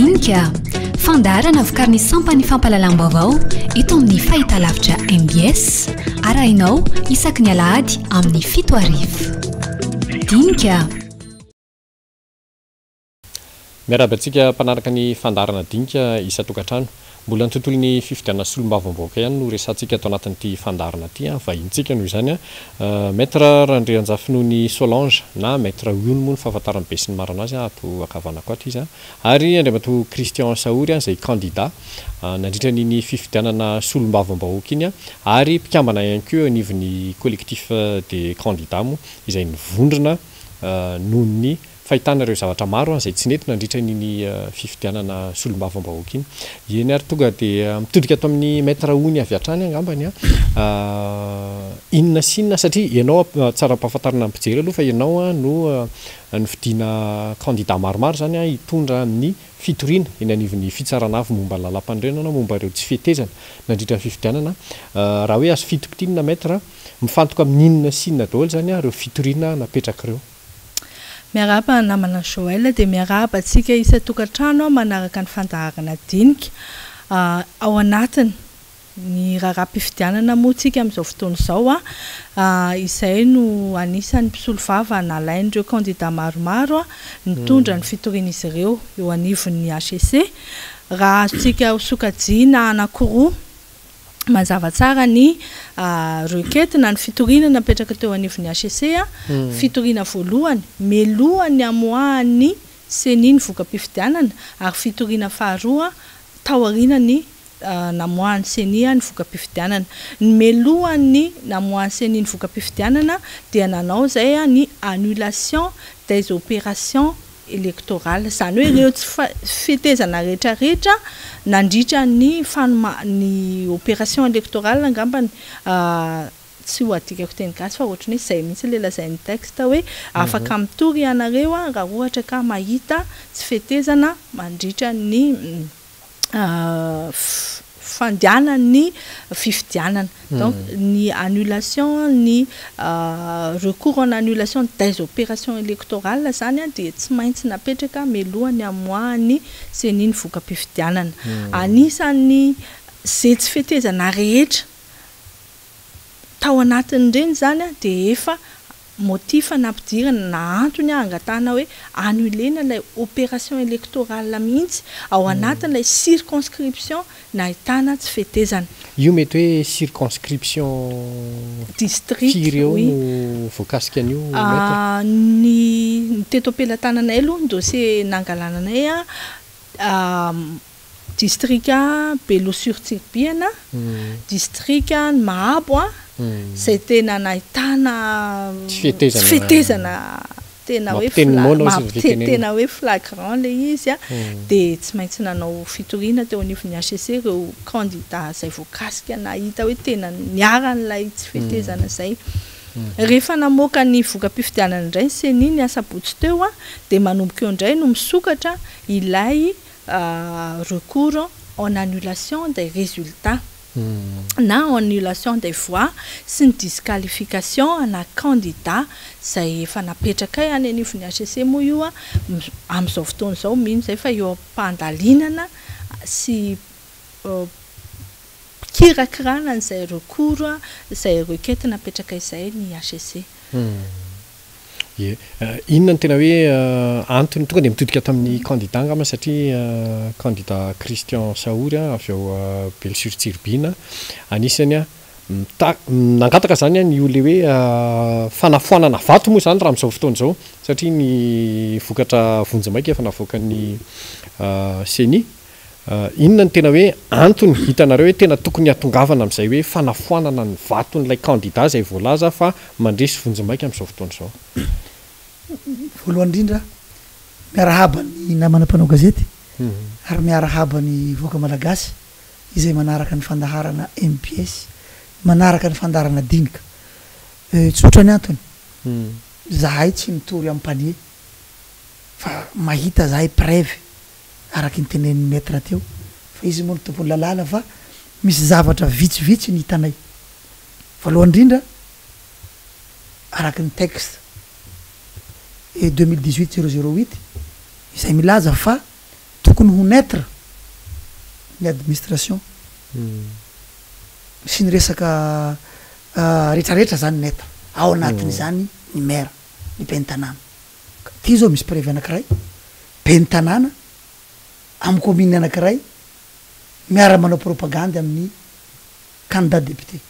Dinika fandarana vokariny sampany fampalalam-baovao eto amin'ny fahitalavitra MBS arahinao isaky ny alahady amin'ny 7:00. Dinika miarabantsika mpanaraka ny fandarana dinika isa-tokantrano mbola ny tontolo ny fifidianana solombavam-baoaka ihany no resantsika ato anatin'ity fandarana ity vahintsika noho izany maître Randrianjafinoa Solange na maître Oune moa ny fahafantarany be sy ny marana azy ato akavanako ato izy ary andriamato Christian Saory izay candidat nandritra ny fifidianana solombavam-baoaka iny ary mpikambana ihany koa anivon'ny collectif des candidats moa izay nivondrona noho ny fahitana ireo zavatra maro izay tsy nety nandritra ny fifidianana solombavam-bahoaka iny. Eny ary tonga dia mitodika ato amin'ny maître Oune avy hatrany angambany inona sy inona satria ianao tsara ampahafantarana ny mpijery aloha fa ianao no nividiana candidat maromaro zany hitondra amin'ny fitoriana eny anivon'ny fitsarana avy momba ny lalam-pandrenana momba ireo tsy fihetezana nandritra ny fifidianana raha hoe azo fitokitinina maître mifantoka amin'ny inona sy inona daholo zany ireo fitoriana napetraka ireo. Miaraba namana Joël dia miaraba antsika isa-tokantrano manaraka ny fandaharana dinika ao anatiny ny raharaham-pifidianana moa tsika amin'izao fotoana izao izay no anisan'ny mpisolo vava nalain'ireo candidat maromaro nitondra ny fitoriana izy ireo eo anivon'ny HCC raha azontsika sokajiana anankiroa mazava tsara ny requête na ny fitoriana napetraka teo anivon'ny HCC fitoriana voalohany melohany amoahany CENI ny voka-pifidianana ary fitoriana faharoa taorianany namoahany CENI ny voka-pifidianana ny melohany namoahany CENI ny voka-pifidianana dia nanao zay ny annulation des opérations électorales zany hoe ireo tsy fitezana rehetrarehetra nandritra ny ny opération électorale angambany tsy ho adikako teny gasy fa ohatrany hoe zay mihitsy le lazain'ny texte hoe afaka mitory ianareo raha ohatra ka mahita tsy fitezana mandritra ny fandianany fifidianana donc ny annulation ny recours en annulation des opérations électorales zany dia tsy maintsy napetraka melohany amoahany CENI ny voka-pifidianana anisan'ny zay tsy fitezana rehetra tao anatin'ireny zany dia efa motif nampidirana na antony angatana hoe annulena ilay opération électorale mihitsy ao anatin'ilay circonscription na ahitana tsy fitezana. Io mety hoe circonscription district ireo no voakasika an'io ny teto am-pelatananay aloha ny dossier nangalananay district Beloa-sur-Tirbiana district Mahabo zay tena nahitana fitezana tena hoe flagrant le izy dia tsy maintsy nanao fitoriana teo anivon'ny HCC ireo candidat zay voakasika nahita hoe tena niaran'ilay tsy fitezana zay. Rehefa namoaka ny voka-pifidianana indray CENI ny asabotsy teo dia manomboka eo indray no misokatra ilay recours en annulation des résultats na en annulation des voix sy ny disqualification ana candidat zay efa napetraka any anivon'ny HCC moa io amin'izao fotoana izao mino zay fa eo am-pandalinana sy kirakirana n'izay recours izay requête napetraka izay ny HCC. Inona ny tena hoe antony tonga dia mitodika ato amin'ny candidat angamba satria candidat Christian Saory avy ao Beloa-sur-Tirbiana anisany nangataka zany ny olona hoe fanafoanana vato moa zany raha amin'izao fotoana izao satria ny vokatra vonjy-maika efa navoaka ny CENI. Inona ny tena hoe antony hitanareo hoe tena tokony hatongavana amin'izay hoe fanafoanana ny vaton'ilay candidat izay voalaza fa mandresy vonjy-maika amin'izao fotoana izao. Voalohany indrindra miarahaba ny namana mpanao gazety ary miarahaba ny voaka malagasy izay manaraka ny fandaharana MPS manaraka ny fandaharana dinika tsotra ny antony zahay tsy mitory amin'ny panier fa mahita zahay preuve araky ny tenen'ny maître teo fa izy moa ny tompony lalàna fa misy zavatra vitsivitsy ny hitanay. Voalohany indrindra araky ny texte 2018-008 izay milaza fa tokony ho neutre ny administration sy ny resaka rehetrarehetra zany neutre ao anatiny zany ny maire ny be ny tanàna ty zao misy prévu anankiray be ny tanàna amin'ny commune anankiray miara manao propagande amin'ny candidat député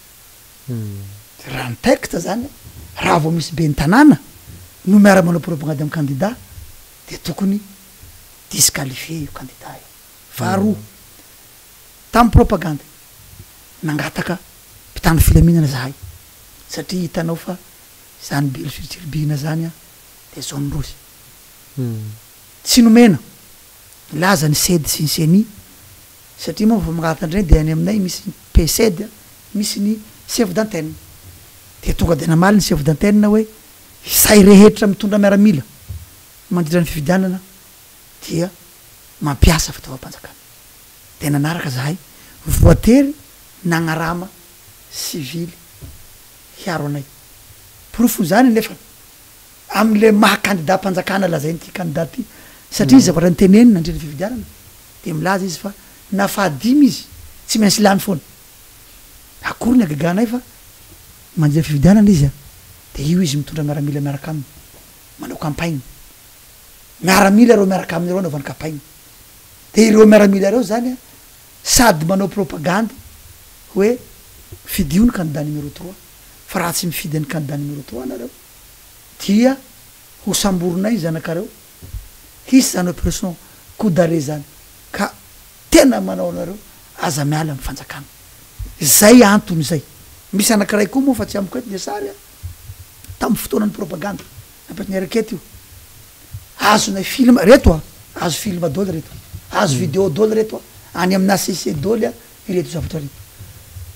raha ny texte zany raha vao misy be ny tanàna no miara manao propagande amin'ny candidat de tokony disqualifié io candidat io faharoa tamin'ny propagande nangataka mpitandro filaminana zahay satria hitanao fa zany belo fitiribihina zany a de zone rosy tsy nomena laza ny sedy sy ny seni satria moa fa magnatandreny de any aminay misy psed misy ny chef d'antenne de tonga de namaly ny chef d'antenne hoe say rehetra mitondra miaramila mandritra ny fifidianana dia mampiasa fitaovam-panjakana de nanaraka zahay voatery nagnarama civily hiaro anay profo zany nefa am'le maha candidat mpanjakana lazay ty candidat ty satria izy zavatra nyteneny nandritra ny fifidianana de milaza izy fa nafahadimy izy tsy maintsy lany foana akory ny agaganay fa mandritra fifidianana izy a de io izy mitondra miaramila miaraka aminy manao campagne miaramila reo miaraka aminy reo anaovany campagne de ireo miaramila reo zany a sady manao propagande hoe fidio ny candidat numéro 3 fa raha tsy mifidy ny candidat numéro 3 nareo dia ho samboronay zanakareo hisy zany opération coup d'arrêt zany ka tena manao anareo aza miala amin'ny fanjakana zay antony zay misy anankiray koa moa fa tsy amiko eto de sary a tamin'ny fotoanany propagande napetiny arakety io azonay film reto a azo film daoly reto azo vidéo daoly reto a any amina cc daoly a ireto zavatra reto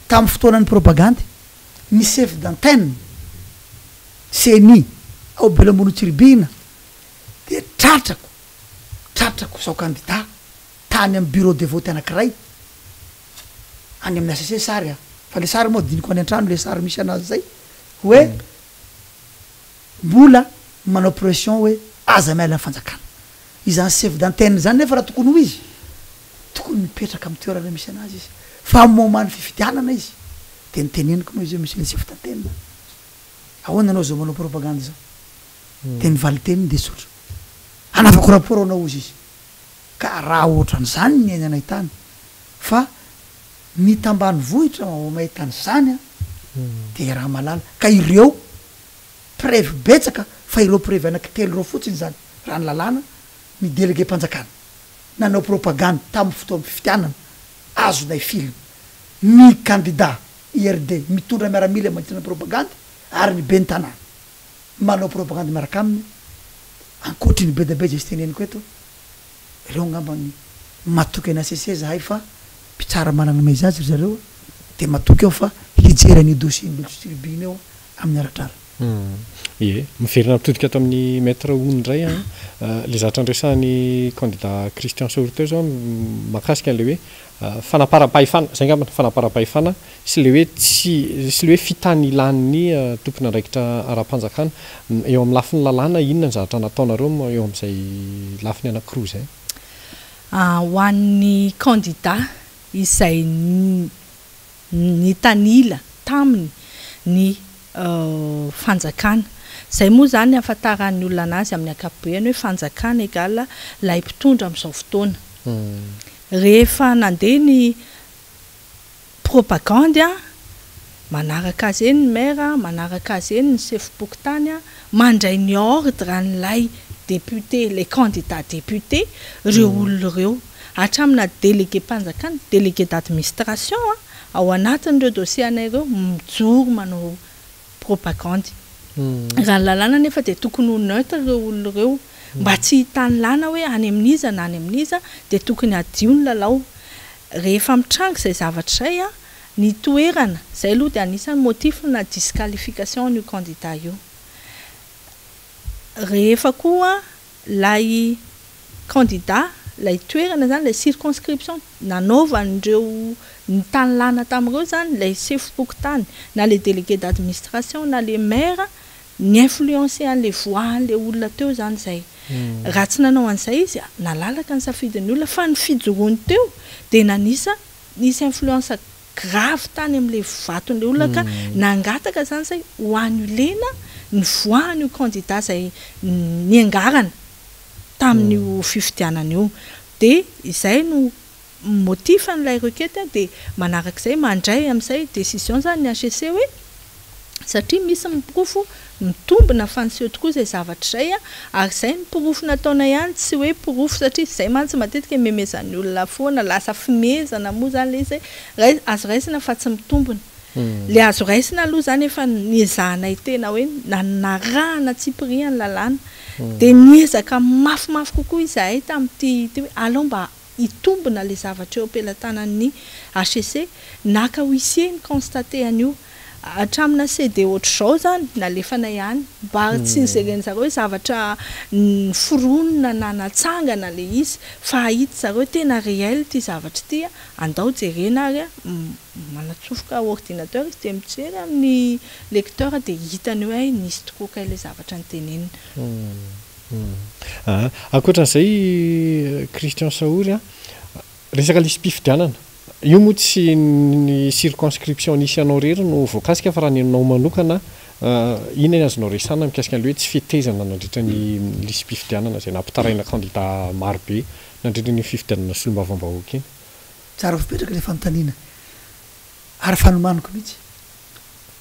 tamin'ny fotoanany propagande ny chef d'antenne seni ao belambono tsiribihina de tratrako sao candidat tany amin'ny bureau de vote anankiray any amina cc sary a fa le sary moa diniko any an-trano le sary misy anazy zay hoe mbola manao pression hoe aza miala ny fanjakana izany chef d'antenne zany nefa raha tokony ho izy tokony mipetraka amin'ny toerana misy anazy izy fa momany fifidianana izy de niteneniko moa izy io misy le chef d'antenne ahoana anao zao manao propagande zao de nivaly teniny de sotro anafako rapport anao ozy izy ka raha ohatran'izany ny ainy anay tany fa ny tambany vohitra mahitany zany a de raha malala ka ireo preuve betsaka fa ireo preuve anaky telo reo fotsiny zany raha ny lalàna ny délégué mpanjakana nanao propagande tamin'ny fotoa fifitianana azonay film ny candidat IRD mitondra miaramila manditrana propagande ary ny be ny tanàna manao propagande miaraka aminy ankoatry ny be da be zay sy teneniko eto ireo ngambany matoky ana cc zahay fa mpitsara manana maizazy ry zareo de matoky eo fa hijerany dossier ny belosiribiny eo amin'ny aratrara ie miverina mitodika ato amin'ny maîtreony ndray a le zatra andresahany candidat Christian Saorteo zao makasika an'le hoe fanaparam-pahefana zay ngambany fanaparam-pahefana sy le hoe tsy sy le hoe fitany ilan'ny tompony andraikitra ara-panjakana eo amin'ny lafiny lalàna inona ny zavatra nataonareo eo amin'izay lafiny anankiroa zay ho an'ny candidat izay ny tanila taminy ny fanjakana zay moa zany afantaran'ny olona anazy amin'ny akapobeany hoe fanjakana egala lay mpitondra amin'izao fotoana rehefa nandeha ny propagande a manaraka azy eny ny maire manaraka azy eny ny chef pokotany a mandray ny ordre an'ilay député les candidats députés reo olona reo hatramina délégué mpanjakana délégué d'administration a ao anatin'ireo dossier anareo mijoro manao propagande raha ny lalàna nefa de tokony ho neutre reo olona reo mba tsy hitany lana hoe any amin'iza na any amin'iza de tokony adio ny lalao rehefa mitrango zay zavatra zay a ny toerana zay aloha de anisan'ny motif na disqualification ny candidat io rehefa koa lay candidat lay toerana zany lay circonscription nanaovan'ireo ny tany lana tamin'ireo zany lay chef pokotany na le délégué d'administration na le maire ny influencer an'le voan'le olona teo zany zay raha tsy nanao an'izay izy nalalaka ny safidin'ny olona fa ny fijoroany teo dia nisy influence grave tany amin'le vaton'le olona ka nangataka zany zay ho an'io lena ny voan'io candidat zay niangarana tamin'io fifidianana io dia izay no motif n'ilay requête dia manarak'izay mandray amin'izay décision zany ny HCC hoe satria misy mipirofo mitombina fanseho tokoa izay zavatra izay ary izay ny pirofo nataona ihany tsy hoe pirofo satria izay mantsy matetika memezan'ny olona foana lasa fimezana moa zany le izy azo raisina fa tsy mitombina le azo raisina aloha zany efa niezahanay tena hoe nanarahana tsipria ny lalàna dia niezaka mafimafy kokoa izahay tamin'ity hoe alao mba hitombina le zavatra eo ampelantanan'ny HCC naka huissier ny constaté an'io hatramina CD ohatr'izao zany nalefana ihany mba tsy nizereny zareo hoe zavatra foronina na natsangana le izy fa hahita zareo tena réel ty zavatra ty andao jerena ary manatsofoka ordinateur izy dia mijery amin'ny lecteur dia hitany hoe nisy tokoa kay le zavatra nytenenina ankoatran'izay Christian Saory resaka lisy mpifidianana io moa tsy ny circonscription nisy anao rery no voakasika fa raha ninao manokana ina azonao resana mikasika an'le hoe tsy fitezana nandritra ny lisy mpifidianana zay nampitaraina candidat marobe nandritra ny fifidianana solombavambahoaka iny tsara fipetraka le fanontaniana ary fanomaniko mihitsy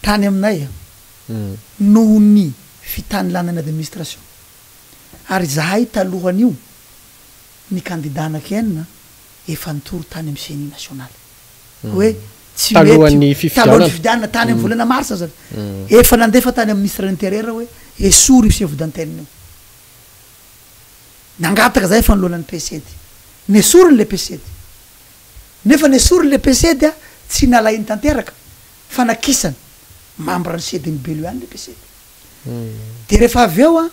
tany aminay noho ny fitanylanana administration ary zahay talohan'io ny candidat anakenina efa nitoro tany amin'ny CENI national hoe tsy talohan'ny fifidianana tany amin'ny volana marsa zany efa nandefa tany amin'ny ministre de l'intérieur hoe esory chef d'antenne io nangataka zay efa nilohanan'ny PCD nesoriny le PCD nefa nesoriny le PCD tsy nalainy tanteraka fa nakisany membre ny CDNB ihany le PCD dia rehefa avy eo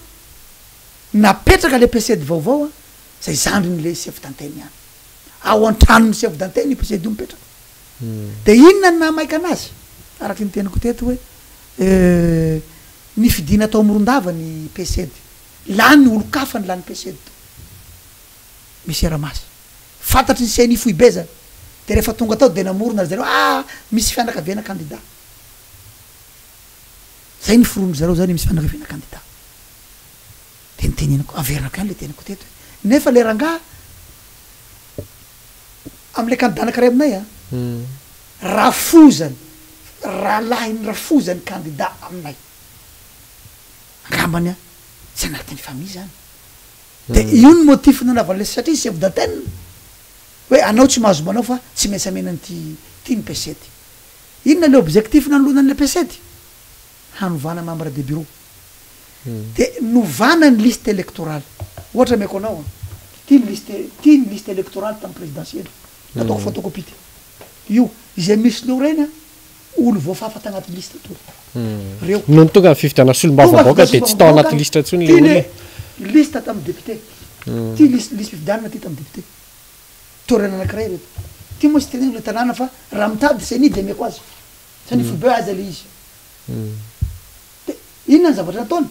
napetraka le PCD vaovao zay zandrin'le chef d'antenne ihany ao an-tranony chef d'antenne PCD io mipetraka dia inona ny nahamaika anazy araka ny tenako teto hoe ny fidina atao morondava ny PCD lany olo-kafany lany PCD misy ramasy fantatry ny CENI foy be zany dia rehefa tonga tao dia namorona zareo misy fianakaviana candidat zay ny forono zareo zany misy fianakaviana candidat dia nytenenako averinako ihany le tenako teto nefa le rangaha am'le candidat anankiray aminay rafozany rahalahy ny rafozany candidat aminay angambany tsy anatin'ny famille zany dia io ny motif nanaovan'le satria chef d'antenne hoe anao tsy mahazo manao fa tsy mensamena nyty ny PCD inona le objectif nanoloanan'le PCD hanovana membre de bureau dia novana ny liste électorale ohatra meko anao ty ny liste électorale tamin'ny présidentielle nataoko photocopie ty io izay misy leo reny olo voafafa tagnaty liste to reo noho ny tonga fifidiana solombavambaoaka dia tsy tao anaty liste ntsony le olona liste tamin'ny député ty liste fifidianana ty tamin'ny député torana anankiray reto ty moa sy teneno le tanàna fa raha mitady CENI dia meko azy sany fobe azy le izy dia inona ny zavatra nataony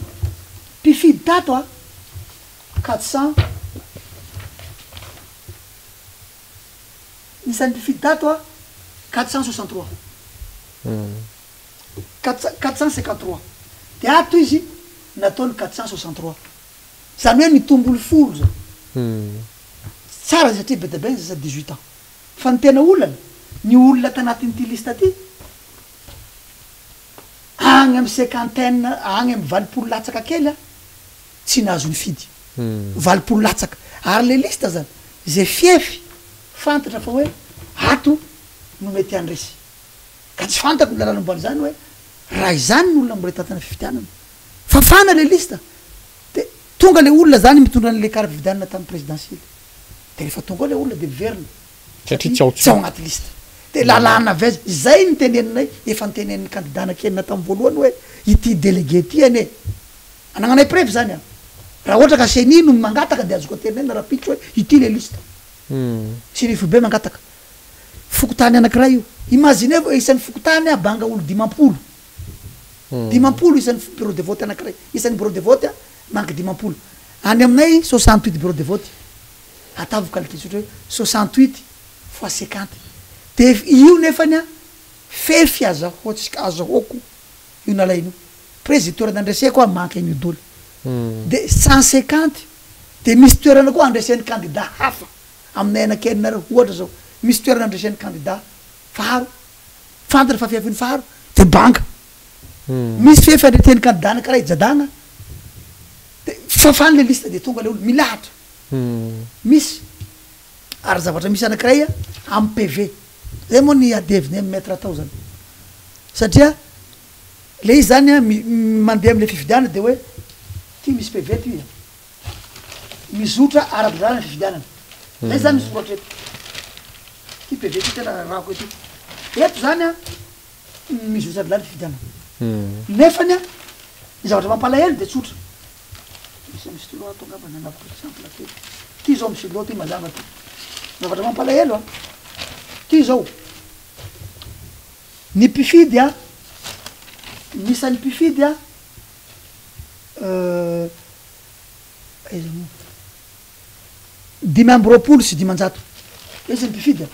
mpifidy tato 400 nisan'ny mpifidy tato 463 453 dia ato izy nataony 463 zany hoe mitombolo folo zao tsara satria be dabe za 18 ans fa ny tena olana ny olona tanatin'ity liste ty agny amin'ny cinquantaine agny amin'ny valopolo latsaka kely tsy nahazo ny fidy valopolo latsaka ary le liste zany zay fiefy fantatra fa hoe ato no mety andresy ka tsy fantako lalàna zany hoe raha izany ny olona mboretatana fifidianana fa fana le liste dia tonga le olona zany mitondra n'le carte fifidianana tamin'ny présidentielle dia rehefa tonga le olona dia miverina satria tsy ao anaty liste dia lalàna avy azy zay ny teneninay efa nytenen'ny candidat anakenina tamin'ny voalohany hoe ity délégué ty ane anagnanay preuve zany raha ohatra ka CENI no mangataka dia azoko tenena raha pitro hoe ity le liste CENI fobe mangataka fokotany anankiray io imagine isan'ny fokotany banga olo 5 dimampolo isan'ny bureau de vote anankiray isan'ny bureau de vote manque dimampolo any aminay 68 bureau de vote atavo calcul sotra hoe 68 fois 50 de io nefany a fefy azahoatsika azahoako io nalainio président toerana andreseko a manque an'io dolo de 150 de misy toerana koa andresen'ny candidat hafa aminay anakeninareo ohatra zao misy toerana andresen'ny candidat faharo fantatra fa fiafiny faharo de banka misy fefy andreten'ny candidat anankiray jadagna de fafany le liste de tonga le olo milahatra misy ary zavatra misy anankiray a amy PV zay moa ny adeviny amy maître atao zany satria le izy zany a mandeha am'le fifidianana de hoe ty misy PV ty mizotra ara-dalàna fifidianana zay zany misoratra eto ty PV ty tena rahako ety eto zany a mizotra ara-dalàna fifidianana nefany a ny zavatra mampalahelo de tsotra misy tolo tonga amba nanavako exemple kely ty zao misy lo ty mazava ty zavatra mampalahelo a ty zao ny mpifidy a misan'ny mpifidy a dimy amby roapolo sy dimanjato izy ny mpifidy a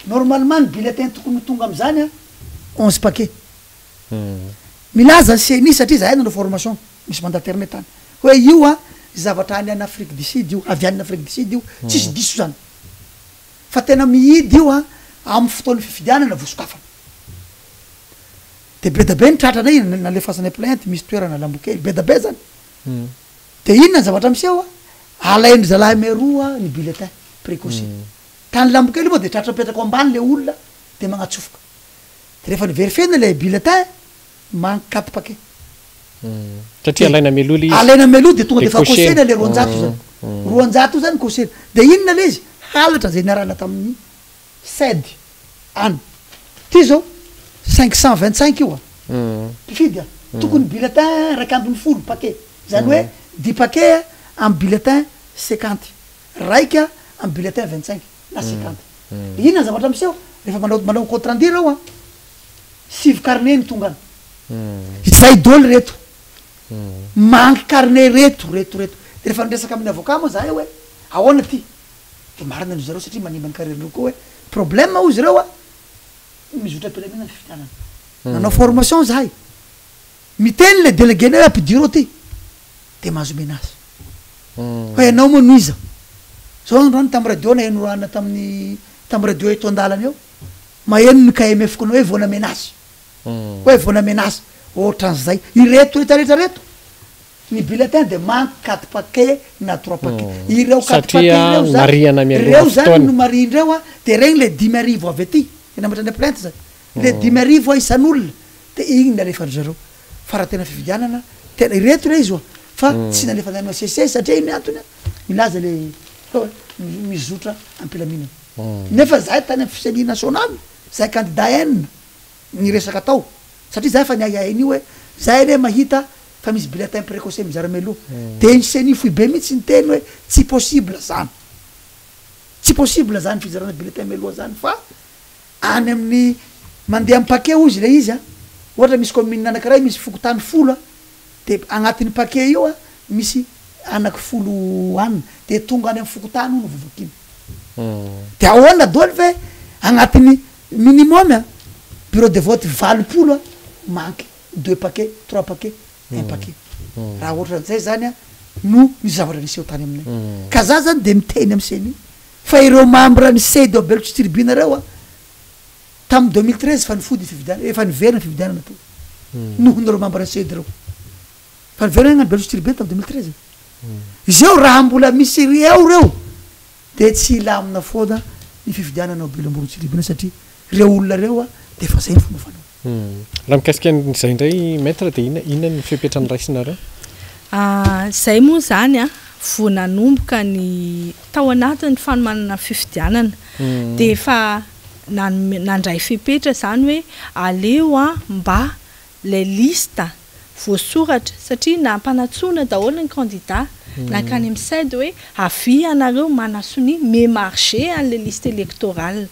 normalement ny bulletin tokony tonga am'zany a 11 paquet milaza ny CNI satria zahay nanao formation misy mandaterne tany hoe io a zavatra any any Afrique du Sud io avy any Afrique du Sud io tsisy diso zany fa tena mihidy io a amy fotoan'ny fifidianana vosokafana de be da be nitratranay nalefasanay plainte misy toerana lambokely be da be zany de inona ny zavatra miseo a alainy zalahy meroa ny bulletin précoce tany lambokely moa de tratra mipetraka ambany le olona de magnatsofoka de rehefa niverifena le bulletin manque 4 paquet satria alaina meloly alaina meloly de tonga de fa kosena le 200 zany 200 zany kosena de inona le izy halatra zay niarana tamin'ny sedy any ty zao 525 io a mpifidy a tokony bulletin raiky ambiny folo paquet zany hoe 10 paquet amy bulletin 50 raiky a amy bulletin 25 na 50 inona zavatra miseo rehefa manao contrandire ao a sivy carnet ny tonga any zay dolo reto manque carnet reto de rehefa niresaka amin'ny avocat moa zahay hoe ahoana ty de marina an'izy zareo satria manimba ny carrière koa hoe problème o izy reo a mizotra am-pilaminana fifidianana nanao formation zahay miteny le délégué nay ampidiro ty de mahazo menace hoe anao moa noiza zao androany tamy radio na enorana tamin'ny tamy radio eto andalana eo maheno ny KMF konao hoe voana menace hoe voana menace ohatran'zay ireto rehetrarehetra ny bulletin de manque 4 paquet na 3 paquet ireo 4 paquet reo zany no mariandreo a de regny le 10 arivo avy aty namatra ny plainte zay le 10 arivo a isan'olona de igny nalefany zareo fa raha tena fifidianana tena ireto le izy oa fa tsy nalefany any CC satria iny antony milaza le mizotra ampilaminana nefa zahay tany amy fisely national zahay candidat enina ny resaka atao satria zahay fa niayain'io hoe zahay le mahita fa misy bulletin précoce mizara meloa de ny CNI foy be mihitsy ny teny hoe tsy possible zany fizarana bulletin meloa zany fa any amin'ny mandeha amy paquet ozy le izy a ohatra misy commune anankiray misy fokotany folo a de agnatin'ny paquet io a misy anaky folo anina de tonga any amy fokotany io no vovokiny de ahoana dolo ve agnatin'ny minimum a bureau de vote 20 a manque 2 paquet 3 paquet 1 paquet raha ohatran'zay zany a no misy zavatra niseho tany aminay ka za zany de miteny amy CNI fa ireo membre ny sedy belotsy tribune reo a tamy 2013 fa nifody fifidianana efa niverina fifidianana to noho nareo membre ny sedy reo fa niverina gnany belotsy tribune tamy 2013 izeo raha mbola misy eo reo de tsy ila amina foana ny fifidianana belomborony tribune satria reo olona reo a de fa zay ny fomba fanao raha mikasika n'izay indray maître de inona ny fipetrany raisinareo zay moa zany a vo nanomboka ny tao anatin'ny fanomanana fifidianana de efa nandray fipetra zany hoe aleo a mba le lista voasoratra satria nampanatsona daholo ny candidat nakany am'sady hoe avy anareo manasony mémarché an'le liste électorale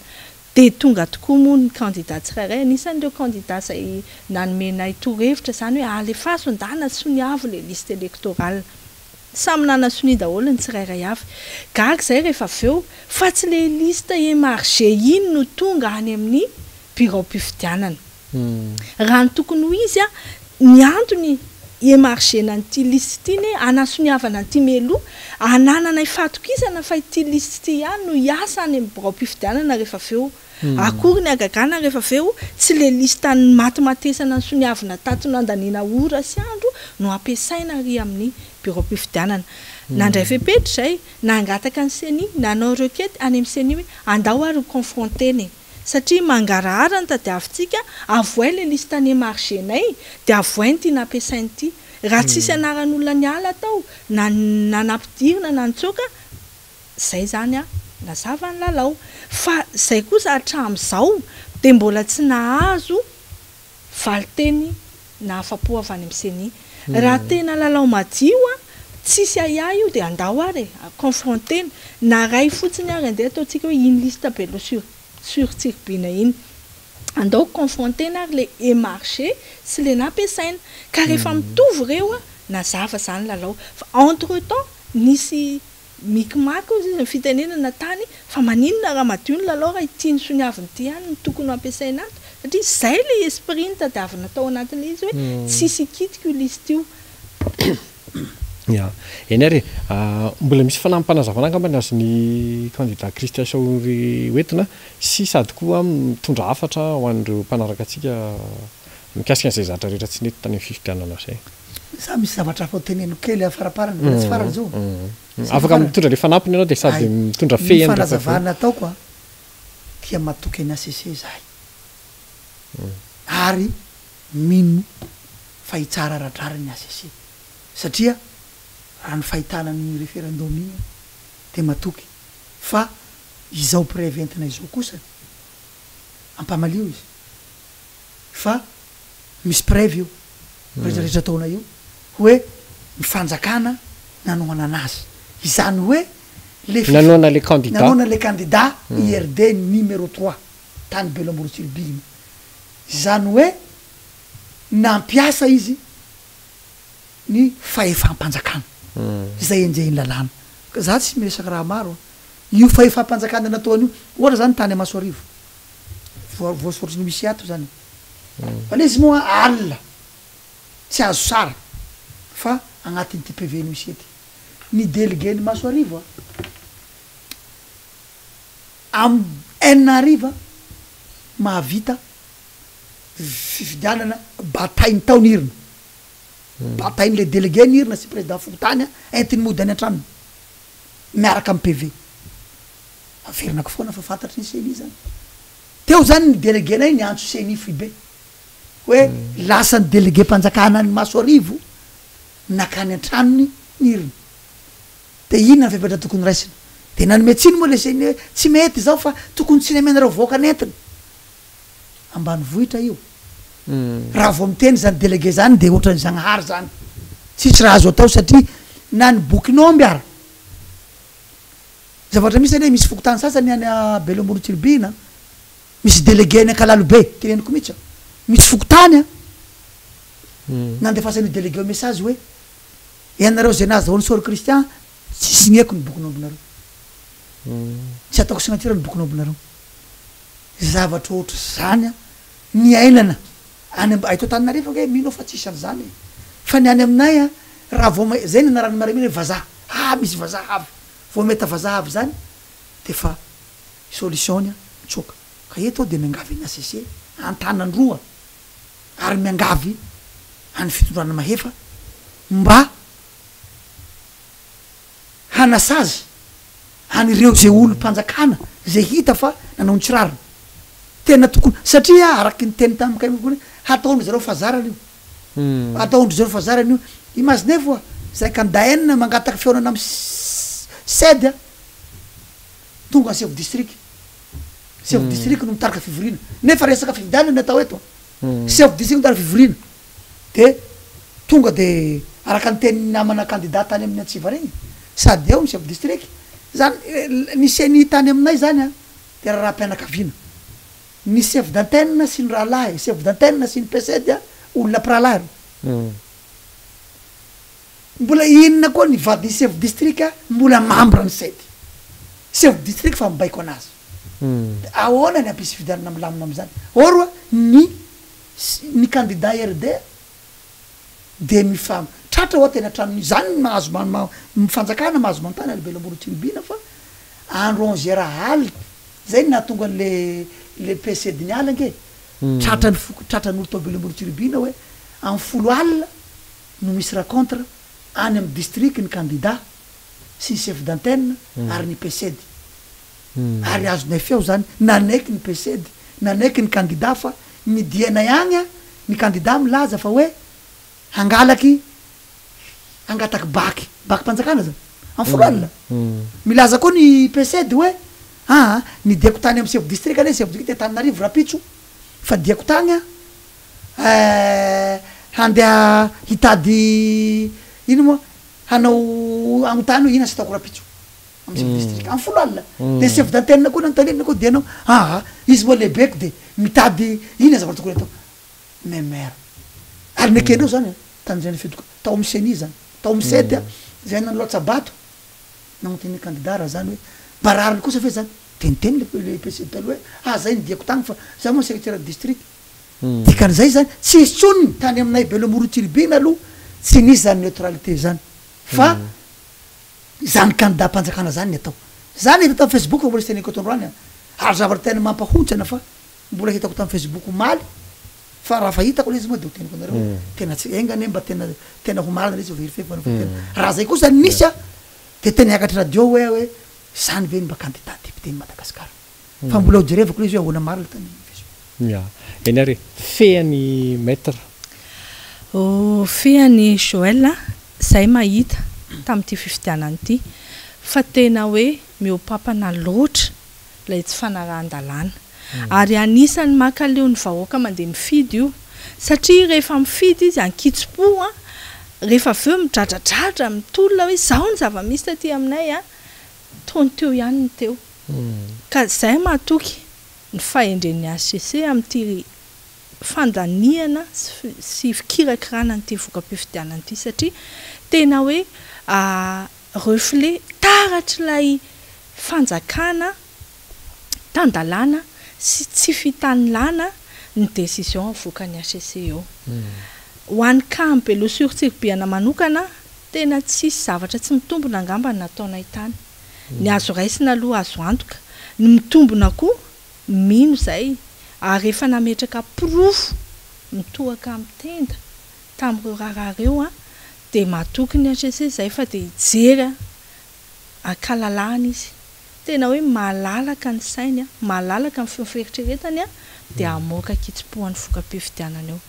de tonga tokoa moa ny candidat tsirairay anisan'ireo candidat zay nanomenay torohevitra zany hoe alefaso andana soniavo le liste électorale samy nana soni daholo ny tsirairay avy gaga zay rehefa aveo fa tsy le liste émargé iny no tonga any amin'ny bureau mpifidianana raha ny tokony ho izy a ny antony émargé nan'ity liste ity ny anasoniavana an'ity melo ananana ifatokisana fa ity liste ity ihany no hiasa any amin'ny bureau mpifidianana rehefa aveo akory ny agagana rehefa aveo tsy le liste ny matimatesana ny soniavana tato nandaniana ora sy andro no ampiasaina ry amin'ny bureau mpifidianana nandray fepetra zay nangataka ny seni nanao requête any amin'ny seni hoe andao ary confronteny satria mangarahara ny tadiavintsika avoay le liste ny émargénay de avoay ny tia nampiasainy ity raha tsisy anaran'olona ny ala tao na nanampidirina na nitsoka zay zany a nazava ny lalao fa zay kosa hatramin'izao de mbola tsy nahazo valiteny na afapo avy any amin'ny seni raha tena lalao madio a tsisy aya io de andao ary confronteny na ray fotsiny ary andeha ataontsika hoe iny liste belo sur-tirbina iny andao confrontena ary le émargé sy le nampiasaina ka rehefa mitovy reo a nazava zany lalao fa entre temps nisy mikimaky izy ny fitenenana tany fa maninona raha madio ny lalao raha itiany soniaviny ity ihany ny tokony ampiasaina ato satria zay le esprit ny tadiavina tao anatin'le izy hoe tsisy ikitiky io liste io ya eny ary mbola misy fanampanazavana angambany azy ny candidat Christian Saory hoentina sy sady koa mitondra hafatra ho an'ireo mpanaraka atsika mikasika an'izay zatra rehetra tsy nety tany amin'ny fifidianana zay za misy zavatra afa teneno kely faraparany mbola tsy farany zao afaka mitondra le fanampiny ianao de sady mitondra fe fanazavana ataoko a dia matoky ny ACC zahay ary mino fa hitsara radrara ny ACC satria raha ny fahitana ny référendum igny de matoky fa izao préventina izao kosa ampamalio izy fa misy preuve io rehetrarehetra taona io hoe ny fanjakana nanoana anazy izany hoe nanoana le candidat nanoana le candidat IRD numéro 3 tany Belomborotsilbina izany hoe nampiasa izy ny fahefam-panjakana izay enjehiny lalàna ka za tsy miresaka raha maro io fahefam-panjakana nataony io ohatra zany tany Amasoarivo voasorotry ny misy ato zany fa le izy moa alina tsy azo sara fa agnatin'ny TPV misy ety ny délégué ny Masoarivo am enina ariva mahavita fifidianana batainy taony irina batainy le délégué ny irina sy président fotany entiny mody any an-tranony miaraka amy PV averinako foana fa fantatry ny CENI zany teo zany ny délégué nay ny antso CENI Fribe hoe lasany délégué mpanjakana ny Masoarivo nakany an-tranony ny irina de inona ny fepetra tokony raisina de nanome tsiny moa le CENI hoe tsy mety zao fa tokony tsy nemenareo voaka nentina ambany vohitra io raha vao miteny zany délégué zany de ohatran'ny Zagnahary zany tsisy raha azo atao satria na ny bokinao mbiara zavatra misy ane misy fokotany sasany any a Belomborotsilbina misy délégué ny Akalalobe teneniko mihitsy misy fokotany a nandefasany délégué o message hoe ianareo zay nazy daholo Saory Christian tsy signeko ny bokinao ambonareo tsy ataoko signature ny bokinao ambonareo zavatra ohatra zany a ny ainana any aito Tananarivo hoe mino fa tsisy an'zany fa ny any aminay a raha vao zay ny anarany maramina hoe vazaha misy vazaha avy vao meta vazaha avy zany de fa solution a mitsoka ka eto de miangavy ny ACC antanandroa ary miangavy any fitondrana mahefa mba hanasazy hanireo zay olo mpanjakana zay hita fa nanao ntsirarina tena tokony satria araky ny teny tamikay hoe hataondro zareo fazarana io hataondro zareo fazarana io imagine foa zay candidat enina mangataka feonana amy sedy a tonga ny chef district no mitarika fivorina nefa resaka fifidianana atao eto chef district mitarika fivorina de tonga de araka ny teny namana candidat tany amin'ny Antsiva regny sady eo ny chef district zany ny CENI tany aminay zany a de raha mpianakaviana ny chef d'antenne sy ny rahalahy chef d'antenne sy ny pcd olona piralahy mbola inona koa ny vady chef district mbola membre ny sedy chef district fa mibaiko anazy ahoana ny ampisy fidianana milamina am'zany oroa ny candidat RD de mifam tratra ho tena trano zany mahazo mifanjakana mahazo manontany alibelo ambolo tribina fa andro 11 aly zay nahatonga le pcd ny ala nge tratran'olo tobelo ambolo tribina hoe am 10 alina no misy rencontre any amy district ny candidat sy chef d'antenne ary ny pcd ary azonay feo zany nanaiky ny pcd nanaiky ny candidat fa ny dianay agny ny candidat milaza fa hoe hangalaky angataky baky mpanjakana zany am 10 alina milaza koa ny pcd hoe ny diako tany amy chef district ane chef district Tananarivo rapitso fa diako tany handeha hitady ino moa hanao agnotany hoe ina sy ataoko rapitso amy chef district am 10 alina de chef d'antenne koa nantanina koa de anao izy moa lehibeky de mitady ina zavatra tokony atao memera ary nekenao zany tany zany fetoka tao amy seni zany tao amy sety zay nanoloatsa bato nagnoteny candidat raha zany hoe barariny kosa fe zany teniteny le pcd talo hoe zay ny diako tagny fa za moa secrétaire district dikan'izay zany tsy isy tsoniny tany aminay belo morotsiribina aloha tsy nisy zany neutralité zany fa zany candidat mpanjakana zany ny atao zany hita tamy Facebook fa mbola sy teneko atondroany ary zavatra tena mampahontsana fa mbola hitako tamy Facebook maly fa raha fa hitako le izy moa de ho teniko anareo tena tsy engane mba tena ho marina le izy ho vérifié fa raha zay koa zany nisy de tena hiakatry radio hoe zany ve mba candidat député ny Madagasikara fa mbola ho jerevako le izy hoe ahoana marina tany ya eny ary feany maître feany Joël zay mahita tam'ty fifidianany ity fa tena hoe miopapana loatra lay tsy fanarahan-dalàna ary anisany makaleo ny vahoaka mandeha mifidy io satria rehefa mifidy izy ankitso-po rehefa aveo midradradratra mitolona hoe zao ny zava-misy taty aminay tony teo ihany ny teo ka zay mahatoky ny fahendren'ny HCC am'ty fandaniana sy fikirakirana n'ity voka-pifidianana ity satria tena hoe reflet taratry lay fanjakana tandalàna sy tsy fitanilana ny décision avoakan'ny HCC eo ho an'ny camp lo surtirbiana manokana tena tsisy zavatra tsy mitombona angamba nataonay tany ny azo raisina aloha azo antoka ny mitombona koa mino zay ary rehefa nametraka profo mitohaka amin'ny tenda tamin'ireo rahareo de mahatoky ny HCC zay fa de hijery akalalana izy tena hoe malalaka ny sainy malalaka ny fieritreretany de amoaka kitsopohan'ny voka-pifidianana eo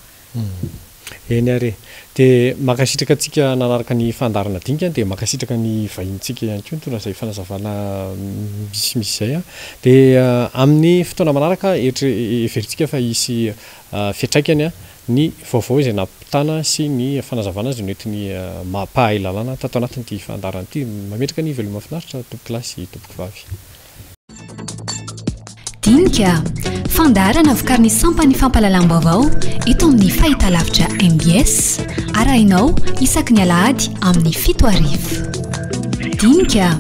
eny ary de makasitraka atsika nanaraka ny fandarana dinika de makasitraka ny vahintsika ihany koa tona zay fanazavana misimisy zay de amin'ny fotoana manaraka everitsika fa isy fiatraikany ny vaovao izay nampitana sy ny fanazavana azy noentiny mampahay lalàna tato anatin'ity fandarana ity mametraka ny veloma mahafinaritra tompo kilasy tompoky vavy dinika fandarana vokariny sampany fampalalam-baovao eto amin'ny fahitalavitra MBS arahinao isaky ny alahady amin'ny 7 arivo dinika